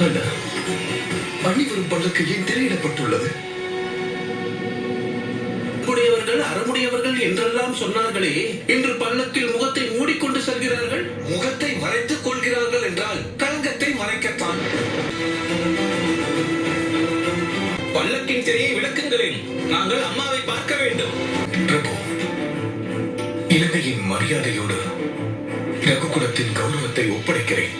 அண்ணா, அணிவரும் பல்லக்கு ஏன் திரையிடப்பட்டுள்ளது? அறமுடையவர்கள் என்றெல்லாம் சொன்னார்களே, இன்று பல்லக்கில் முகத்தை மூடிக்கொண்டு செல்கிறார்கள். முகத்தை மறைத்துக் கொள்கிறார்கள் என்றால் களங்கத்தை மறைக்கத்தான். பல்லக்கின் திரையை விளக்குங்களேன், நாங்கள் அம்மாவை பார்க்க வேண்டும். பிரபு, இலங்கையின் மரியாதையோடு ரகுகுலத்தின் கௌரவத்தை ஒப்படைக்கிறேன்.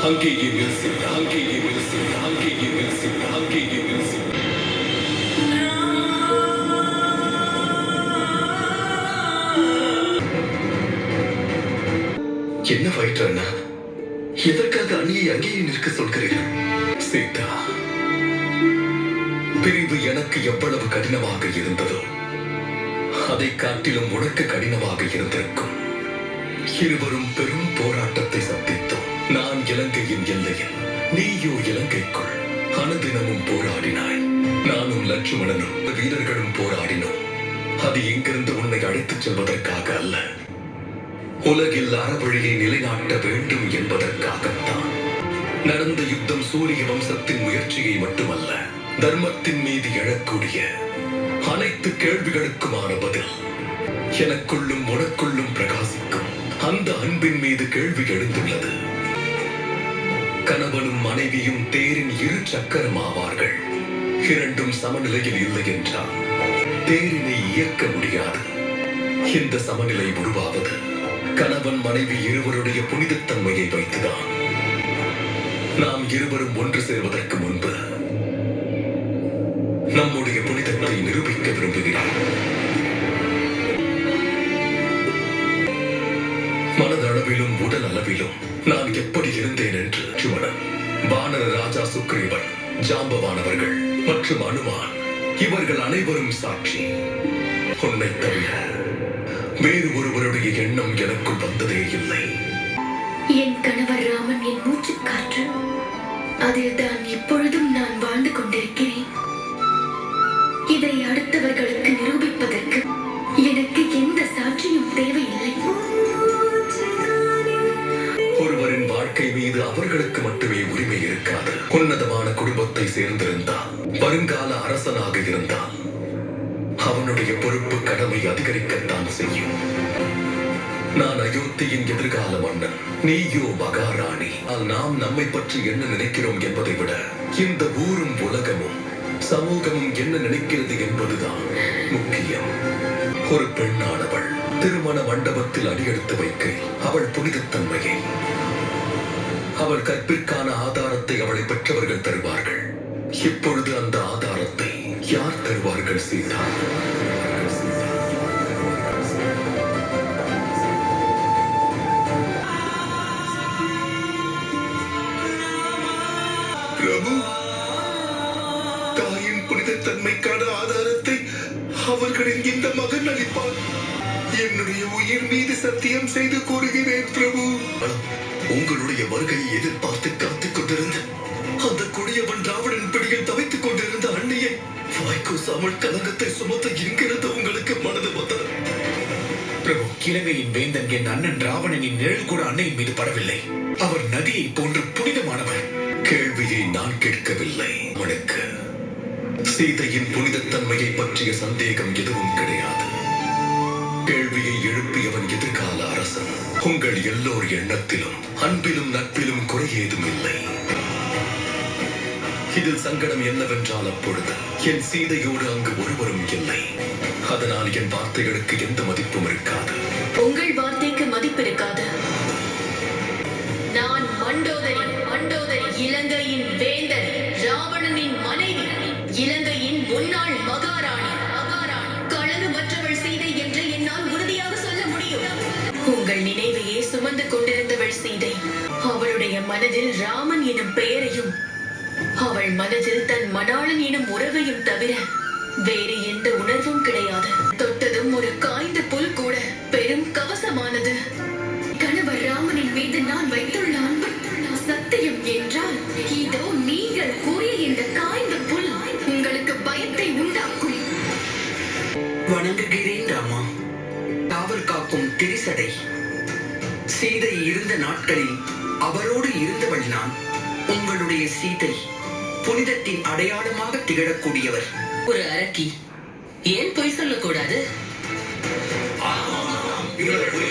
அங்கேயே நிறுத்தி, அங்கேயே நிறுத்தி, அங்கேயே நிறுத்தி, அங்கேயே நிறுத்தி. என்ன வயிற்று அண்ணா, எதற்காக அணியை அங்கேயே நிற்க சொல்கிறீர்கள்? சீதா, பிரிவு எனக்கு எவ்வளவு கடினமாக இருந்ததோ அதை காட்டிலும் உனக்கு கடினமாக இருந்திருக்கும். இருவரும் பெரும் போராட்டத்தை சந்தித்தோம். நான் இலங்கையின் எல்லையில், நீயோ இலங்கைக்குள். அனுதினமும் போராடினாய். நானும் லட்சுமணனும் வீரர்களும் போராடினோம். அது எங்கிருந்து உன்னை அழைத்துச் செல்வதற்காக அல்ல, உலகில் அறவழியை நிலைநாட்ட வேண்டும் என்பதற்காகத்தான். நடந்த யுத்தம் சூரிய வம்சத்தின் முயற்சியை மட்டுமல்ல, தர்மத்தின் மீது எழக்கூடிய அனைத்து கேள்விகளுக்குமான பதில். எனக்குள்ளும் உனக்குள்ளும் பிரகாசிக்கும் அந்த அன்பின் மீது கேள்வி எழுந்துள்ளது. கணவனும் மனைவியும் தேரின் இரு சக்கரம் ஆவார்கள். இரண்டும் சமநிலையில் இல்லை என்றால் தேரினை இயக்க முடியாது. இந்த சமநிலை உருவாவது கணவன் மனைவி இருவருடைய புனிதத்தன்மையை வைத்துதான். நாம் இருவரும் ஒன்று சேர்வதற்கு முன்பு நம்முடைய புனிதத்தை நிரூபிக்க விரும்புகிறேன். மனதளவிலும் உடல் அளவிலும் நான் எப்படி இருந்தேன் என்று லட்சுமணன், வானர ராஜா சுக்ரீவன், ஜாம்பவானவர்கள் மற்றும் அனுமான் இவர்கள் அனைவரும் சாட்சி. உன்னை தவிர வேறு ஒருவருடைய எண்ணம் எனக்குள் வந்ததே இல்லை. என் கணவர் ராமன் என் மூச்சு காற்று. அதில் தான் எப்பொழுதும் நான் வாழ்ந்து கொண்டிருக்கிறேன். இதை அடுத்தவர்களுக்கு நிரூபிப்பதற்கு எனக்கு எந்த சாட்சியும் தேவையில்லை. ஒருவரின் வாழ்க்கை மீது அவர்களுக்கு மட்டுமே உரிமை இருக்காது. உன்னதமான குடும்பத்தை சேர்ந்திருந்தால், வருங்கால அரசனாக இருந்தால் அவனுடைய பொறுப்பு கடமை அதிகரிக்கத்தான் செய்யும். நான் அயோத்தியின் எதிர்கால மன்னன், நீயோ மகாராணி. நாம் நம்மை பற்றி என்ன நினைக்கிறோம் என்பதை விட இந்த ஊரும் உலகமும் சமூகமும் என்ன நினைக்கிறது என்பதுதான் முக்கியம். ஒரு பெண்ணானவள் திருமண மண்டபத்தில் அடியெடுத்து வைக்க அவள் புனிதத்தன்மையை, அவள் கற்பிற்கான ஆதாரத்தை அவளை பெற்றவர்கள் தருவார்கள். இப்பொழுது அந்த ஆதாரத்தை யார் தருவார்கள் சீதா? பிரபு, தாயின் புனிதத்தன்மைக்கான ஆதாரத்தை அவர்களின் இந்த மகன் அளிப்பார். என்னுடைய உயிர் மீது சத்தியம் செய்து கூறுகிறேன் பிரபு. உங்களுடைய வருகையை எதிர்பார்த்து காத்துக் கொண்டிருந்த அந்த கொடியவன் ராவணன் பிடியில் தவித்துக் கொண்டிருந்த அன்னையை வாய்க்கூசாமல் கலங்கத்தை சுமத்த என்கிறது உங்களுக்கு மனது வந்தது. பிரபு, இலங்கையின் வேந்தன் என் அண்ணன் ராவணனின் நிழல் கூட அன்னையின் மீது படவில்லை. அவர் நதியை போன்று புனிதமானவர். கேள்வியை நான் கேட்கவில்லை. அவனுக்கு சீதையின் புனிதத்தன்மையை பற்றிய சந்தேகம் எதுவும் கிடையாது. கேள்வியை எழுப்பியவன் எதிர்கால அரசன். உங்கள் எல்லோர் எண்ணத்திலும் அன்பிலும் நட்பிலும் குறை ஏதும் இல்லை. இதில் சங்கடம் என்னவென்றால், அப்பொழுது என் சீதையோடு அங்கு ஒருவரும் இல்லை. அதனால் என் வார்த்தைகளுக்கு எந்த மதிப்பும் இருக்காது. உங்கள் வார்த்தைக்கு மதிப்பு இருக்காது. நான் மண்டோதரி, இலங்கையின் வேந்தன் ராவண அவள் நினைவையே சுமந்து கொண்டிருந்தவள் சீதை. அவளுடைய மனதில் ராமன் எனும் பெயரையும் அவள் மனதில் தன் மணாளன் எனும் உறவையும் தவிர வேறு எந்த உணர்வும் கிடையாது. தொட்டதும் ஒரு காய்ந்த புல் கூட பெரும் கவசமானது. கணவர் ராமனின் மீது நான் வைத்துள்ள அன்பு சத்தியம் என்றால் இதோ நீங்கள் கூறிய இந்த காய்ந்த புல் உங்களுக்கு பயத்தை உண்டாக்கும். வணங்குகிறேன் ராமா. காவல் காக்கும் திரிசடை. சீதை இருந்த நாட்களில் அவரோடு இருந்தவள் நான். உங்களுடைய சீதை புனிதத்தின் அடையாளமாக திகழக்கூடியவர். ஒரு அரக்கி ஏன் பொய் சொல்லக்கூடாது? இவர்கள்